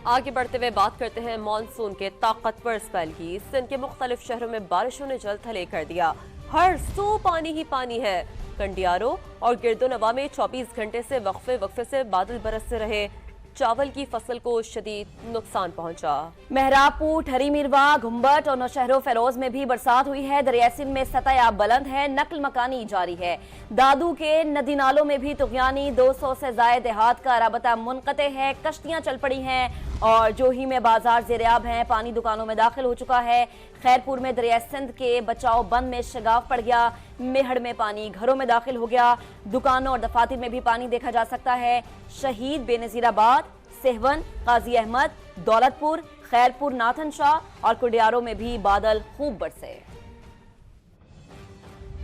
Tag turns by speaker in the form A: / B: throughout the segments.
A: आगे बढ़ते हुए बात करते हैं मॉनसून के ताकतवर स्पेल की। सिंध के मुख्तलिफ शहरों में बारिशों ने जल थले कर दिया। हर सू पानी ही पानी है। कंडियारो और गिरदोनवा में 24 घंटे से वक्फे से बादल बरसते रहे। चावल की फसल को शदीद नुकसान पहुंचा।
B: मेहराबपुर, ठरी मीरवा, घुम्बट और नौशहरो फेरोज में भी बरसात हुई है। दरिया सिंध में सतह आब बुलंद है, नकल मकानी जारी है। दादू के नदी नालों में भी तुगयानी, 200 से ज्यादा देहात का राबता मुनक़ते है। कश्तियां चल पड़ी हैं और जोही में बाजार ज़ेरियाब हैं। पानी दुकानों में दाखिल हो चुका है। खैरपुर में दरिया सिंध के बचाव बंद में शगाफ पड़ गया। मेहड़ में पानी घरों में दाखिल हो गया। दुकानों और दफातर में भी पानी देखा जा सकता है। शहीद, बेनज़ीराबाद, सेहवन, काजी अहमद, दौलतपुर, खैरपुर, नाथन शाह और कुडियारो में भी बादल खूब बरसे।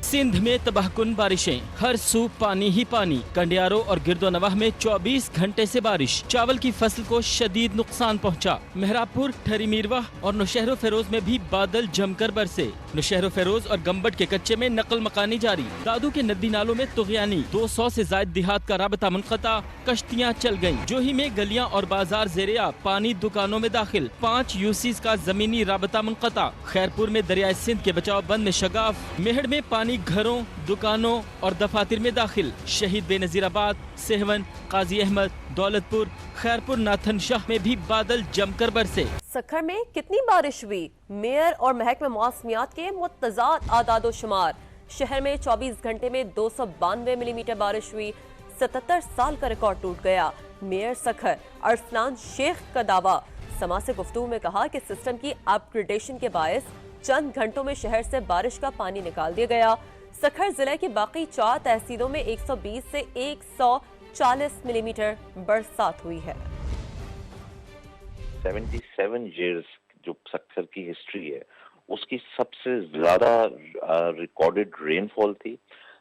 C: सिंध में तबाहकुन बारिशें, हर सू पानी ही पानी। कंडियारो और गिरदोनवाह में 24 घंटे से बारिश, चावल की फसल को शदीद नुकसान पहुंचा। मेहराबपुर, ठरी मीरवा और नौशहरो फेरोज में भी बादल जमकर बरसे। नौशहरो फेरोज और गम्बट के कच्चे में नकल मकानी जारी। दादू के नदी नालों में तुगयानी, 200 से ज्यादा देहात का राबता मुनक़ता। कश्तियां चल गईं। जोही में गलियां और बाजार ज़ेरिया, पानी दुकानों में दाखिल। 5 यूसीज का जमीनी राबता मुनक़ता। खैरपुर में दरिया सिंध के बचाव बंद में शगाफ। मेहड़ में पानी घरों, दुकानों और दफातर में दाखिल। शहीद, बेनज़ीराबाद, सेहवन, काजी अहमद, दौलतपुर, खैरपुर, नाथन शाह में भी बादल जमकर बरसे।
A: सक्खर में कितनी बारिश हुई? मेयर और महकमे मौसमियात के मुतज़ाद आदादो शुमार। शहर में 24 घंटे में 292 मिलीमीटर बारिश हुई। 77 साल का रिकॉर्ड टूट गया। मेयर सक्खर अरसलान शेख का दावा। समा से गुफ्तगू में कहा कि सिस्टम की अपग्रेडेशन के बायस चंद घंटों में शहर से बारिश का पानी निकाल दिया गया। सक्खर जिले की बाकी 4 तहसीलों में 120 से 140 मिलीमीटर बरसात हुई है।
D: 77 years जो सक्खर की हिस्ट्री है उसकी सबसे ज्यादा रिकॉर्डेड रेनफॉल थी,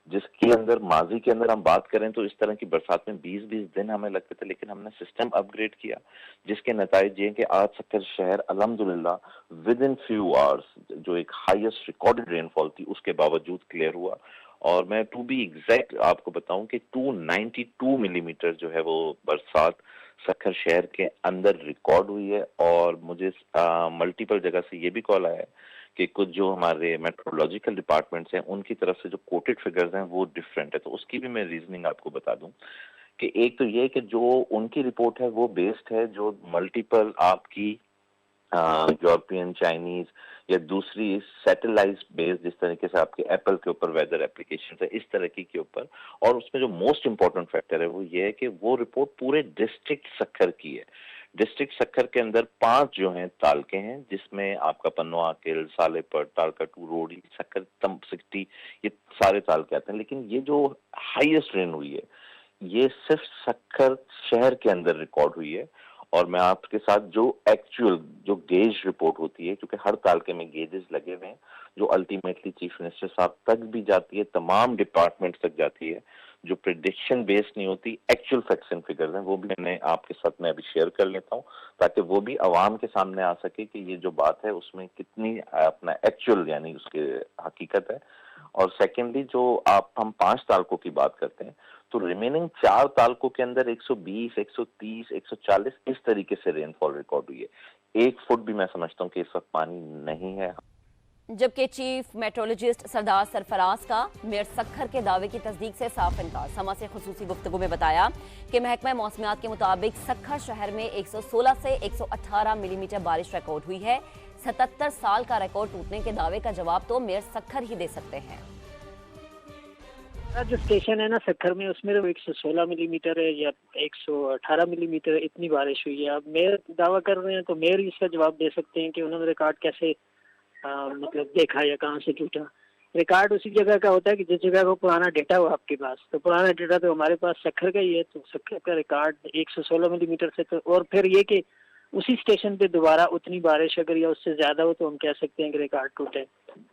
D: जिसके अंदर माजी के अंदर हम बात करें तो इस तरह की बरसात में 20-20 दिन हमें लगते थे, लेकिन हमने सिस्टम अपग्रेड किया जिसके नतीजे ये कि आज सक्खर शहर अल्हम्दुलिल्लाह विद इन फ्यू आवर्स जो एक हाईएस्ट रिकॉर्डेड रेनफॉल थी उसके बावजूद क्लियर हुआ। और मैं टू बी एग्जैक्ट आपको बताऊं कि 292 मिलीमीटर जो है वो बरसात सक्खर शहर के अंदर रिकॉर्ड हुई है। और मुझे मल्टीपल जगह से ये भी कॉल आया है कि कुछ जो हमारे मेट्रोलॉजिकल डिपार्टमेंट्स हैं उनकी तरफ से जो कोटेड फिगर्स हैं वो डिफरेंट है। तो उसकी भी मैं रीजनिंग आपको बता दूं कि एक तो ये कि जो उनकी रिपोर्ट है वो बेस्ड है जो मल्टीपल आपकी यूरोपियन, चाइनीज या दूसरी सैटेलाइट बेस्ड जिस तरीके से आपके एप्पल के ऊपर वेदर एप्लीकेशन है इस तरह के ऊपर। और उसमें जो मोस्ट इंपॉर्टेंट फैक्टर है वो ये है कि वो रिपोर्ट पूरे डिस्ट्रिक्ट सक्खर की है। डिस्ट्रिक्ट सक्खर के अंदर 5 जो हैं तालके हैं, जिसमें आपका पन्नो, आकिल, सालेपट, तालकटू, रोडी, सक्खर, सिकटी, ये सारे तालके आते हैं। लेकिन ये जो हाईएस्ट रेन हुई है ये सिर्फ सक्खर शहर के अंदर रिकॉर्ड हुई है। और मैं आपके साथ जो एक्चुअल जो गेज रिपोर्ट होती है, क्योंकि हर तालके में गेजेस लगे हुए हैं जो अल्टीमेटली चीफ मिनिस्टर साहब तक भी जाती है, तमाम डिपार्टमेंट्स तक जाती है, जो प्रिडिक्शन बेस्ड नहीं होती, एक्चुअल फैक्ट्स एंड फिगर्स हैं, वो भी मैं आपके साथ मैं अभी शेयर कर लेता हूं ताकि वो भी आवाम के सामने आ सके कि ये जो बात है उसमें कितनी अपना एक्चुअल यानी उसके हकीकत है। और सेकेंडली जो हम 5 तालकों की बात करते हैं तो रिमेनिंग 4 तालकों के अंदर 120, 130, 140 इस तरीके से रेनफॉल रिकॉर्ड हुई है। 1 फुट भी मैं समझता हूँ कि इस वक्त पानी नहीं है।
B: जबकि चीफ मेट्रोलॉजिस्ट सरदार सरफराज का मेयर सक्खर के दावे की तस्दीक से साफ इनकार। समा से खुसूसी गुफ्तगू में बताया कि महकमा मौसमियात के मुताबिक सक्खर शहर में 116 से 118 मिलीमीटर बारिश रिकॉर्ड हुई है। 77 साल का रिकॉर्ड टूटने के दावे का जवाब तो मेयर सक्खर ही दे सकते हैं।
E: जो स्टेशन है ना सक्खर में उसमें 116 मिलीमीटर है या 118 मिलीमीटर इतनी बारिश हुई है। अब मेयर दावा कर रहे हैं तो मेयर इसका जवाब दे सकते हैं कि उन्होंने रिकॉर्ड कैसे मतलब देखा या कहाँ से टूटा। रिकॉर्ड उसी जगह का होता है कि जिस जगह को पुराना डेटा हो आपके पास, तो पुराना डेटा तो हमारे पास सक्खर का ही है, तो सक्खर का रिकॉर्ड 116 मिलीमीटर से तो। और फिर ये कि उसी स्टेशन पे दोबारा उतनी बारिश अगर या उससे ज्यादा हो तो हम कह सकते हैं कि रिकॉर्ड टूटे।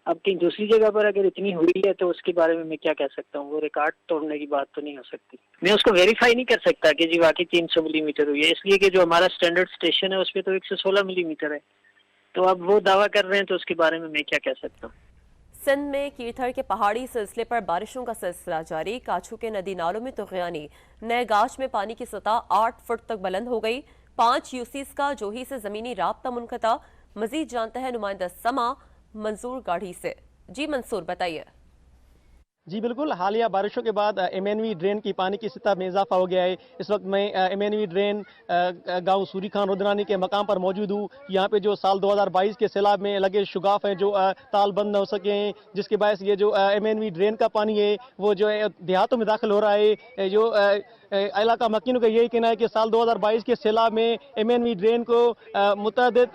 E: अब कहीं दूसरी जगह पर अगर इतनी हुई है तो उसके बारे में मैं क्या कह सकता हूँ, वो रिकॉर्ड तोड़ने की बात तो नहीं हो सकती। मैं उसको वेरीफाई नहीं कर सकता कि जी वाकई 300 मिलीमीटर हुई है, इसलिए कि जो हमारा स्टैंडर्ड स्टेशन है उस पर तो 116 मिलीमीटर है। तो अब वो दावा कर रहे हैं तो उसके बारे में मैं क्या कह सकता हूँ।
A: सिंध में कीरथर के पहाड़ी सिलसिले पर बारिशों का सिलसिला जारी। काछू के नदी नालों में तुगयानी। नए गाश में पानी की सतह 8 फुट तक बुलंद हो गई। 5 यूसीज का जोही से जमीनी राब्ता मुनक़ता। मजीद जानते हैं नुमाइंदा समा मंसूर गाढ़ी से। जी मंसूर, बताइए।
F: जी बिल्कुल, हालिया बारिशों के बाद एमएनवी ड्रेन की पानी की सतह में इजाफा हो गया है। इस वक्त मैं एमएनवी ड्रेन गांव सूरी खान रुद्रानी के मकाम पर मौजूद हूँ। यहाँ पे जो साल 2022 के सैलाब में लगे शुगाफ हैं जो ताल बंद न हो सके हैं, जिसके बायस ये जो एमएनवी ड्रेन का पानी है वो जो है देहातों में दाखिल हो रहा है। जो इलाका मकीनों का यही कहना है कि साल 2022 के सैलाब में एमएनवी ड्रेन को मुतअद्दिद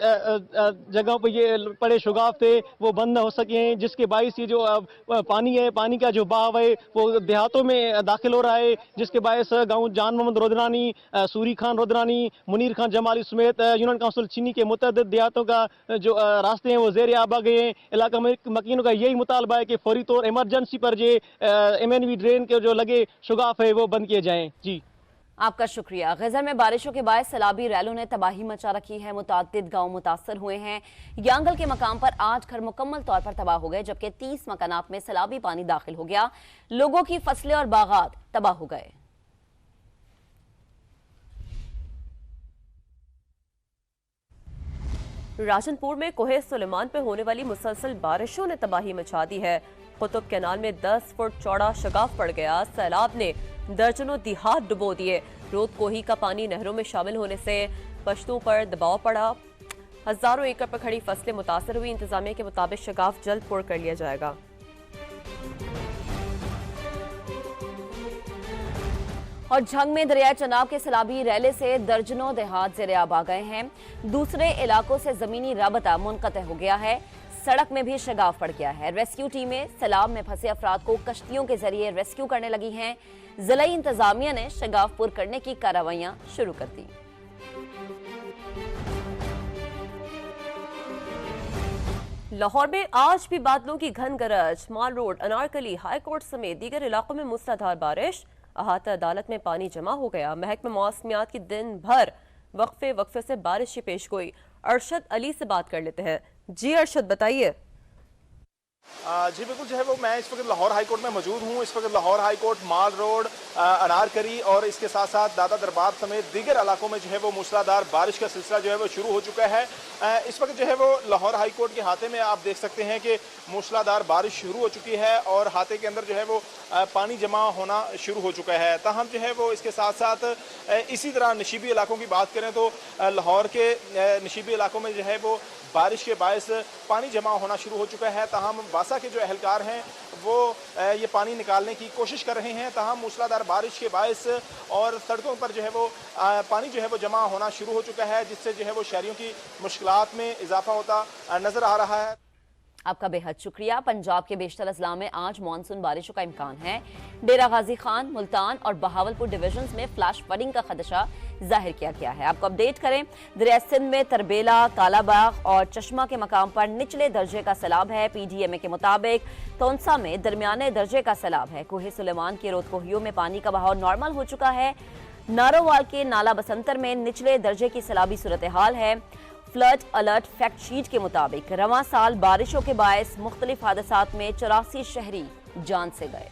F: जगहों पर ये पड़े शुगाफ थे वो बंद न हो सके हैं, जिसके बायस ये जो पानी है, पानी का जो बहाव है वो देहातों में दाखिल हो रहा है, जिसके बायस गांव जान मोहम्मद रुद्रानी, सूरी खान रुद्रानी, मुनीर खान जमाली समेत यूनियन काउंसिल चीनी के मुतअद्दिद देहातों का जो रास्ते हैं वो ज़ेर आब आ गए हैं। इलाका मकीनों का यही मुतालबा है कि फौरी तौर इमरजेंसी पर जो एमएनवी ड्रेन के जो लगे शुगाफ है वो बंद किए जाएँ। जी
B: आपका शुक्रिया। गजर में बारिशों के बाद सैलाबी रैलों ने तबाही मचा रखी है। मुताद्दिद गांव मुतासर हुए हैं। यांगल के मकाम पर 8 घर मुकम्मल तौर पर तबाह हो गए, जबकि 30 मकानात में सैलाबी पानी दाखिल हो गया। लोगों की फसलें और बागात तबाह हो गए।
A: राजनपुर में कोहे सुलेमान पे होने वाली मुसलसल बारिशों ने तबाही मचा दी है। कुतुब कैनाल में 10 फुट चौड़ा शगाफ पड़ गया। सैलाब ने दर्जनों दिहात डुबो दिए। रोद कोही का पानी नहरों में शामिल होने से पश्तों पर दबाव पड़ा। हजारों एकड़ पर खड़ी फसलें मुतासर हुई। इंतजामिया के मुताबिक शगाफ जल्द पुर कर लिया जाएगा।
B: और झंग में दरिया चनाब के सैलाबी रैले से दर्जनों देहात ज़ेर आब आ गए हैं। दूसरे इलाकों से जमीनी राबता मुनक़ते हो गया है। सड़क में भी शगाफ पड़ गया है। रेस्क्यू टीमें सैलाब में फंसे अफराद को कश्तियों के जरिए रेस्क्यू करने लगी हैं। जिलाई इंतजामिया ने शगाफ पुर करने की कार्रवाइयां शुरू कर दी।
A: लाहौर में आज भी बादलों की घन गरज। माल रोड, अनारकली, हाई कोर्ट समेत दीगर इलाकों में मूसलाधार बारिश। अहाता अदालत में पानी जमा हो गया। महकमा मौसमियात की दिन भर वक्फे से बारिश की पेशगोई। अरशद अली से बात कर लेते हैं। जी अरशद, बताइए।
G: जी बिल्कुल, जो है वो मैं इस वक्त लाहौर हाई कोर्ट में मौजूद हूँ। इस वक्त लाहौर हाई कोर्ट, माल रोड, अनारकली और इसके साथ साथ दादा दरबार समेत दीगर इलाकों में जो है वो मूसलाधार बारिश का सिलसिला जो है वो शुरू हो चुका है। इस वक्त जो है वो लाहौर हाई कोर्ट के हाथे में आप देख सकते हैं कि मूसलाधार बारिश शुरू हो चुकी है और हाथे के अंदर जो है वो पानी जमा होना शुरू हो चुका है। ताहम जो है वो इसके साथ साथ इसी तरह नशीबी इलाकों की बात करें तो लाहौर के नशीबी इलाकों में जो है वो बारिश के बायस पानी जमा होना शुरू हो चुका है। ताहम वासा के जो एहलकार हैं वो ये पानी निकालने की कोशिश कर रहे हैं। ताहम मूसलाधार बारिश के बायस और सड़कों पर जो है वो पानी जो है वो जमा होना शुरू हो चुका है, जिससे जो है वो शहरियों की मुश्किलात में इजाफा होता नजर आ रहा है।
B: आपका बेहद शुक्रिया। पंजाब के बेशतर अजला में आज मानसून बारिशों का इम्कान है। डेरा गाजी खान, मुल्तान और बहावलपुर डिविजन्स में फ्लैश फ्लडिंग का खदशा जाहिर किया गया है। आपको अपडेट करें, दरिया सिंध में तरबेला, कालाबाग और चश्मा के मकाम पर निचले दर्जे का सैलाब है। PDMA के मुताबिक तोनसा में दरमियाने दर्जे का सैलाब है। कोहे सुलेमान के रोदकोहियों में पानी का बहाव नॉर्मल हो चुका है। नारोवाल के नाला बसंतर में निचले दर्जे की सैलाबी सूरत हाल है। फ्लड अलर्ट फैक्ट शीट के मुताबिक रवां साल बारिशों के बायस मुख्तलिफ हादसात में 84 शहरी जान से गए।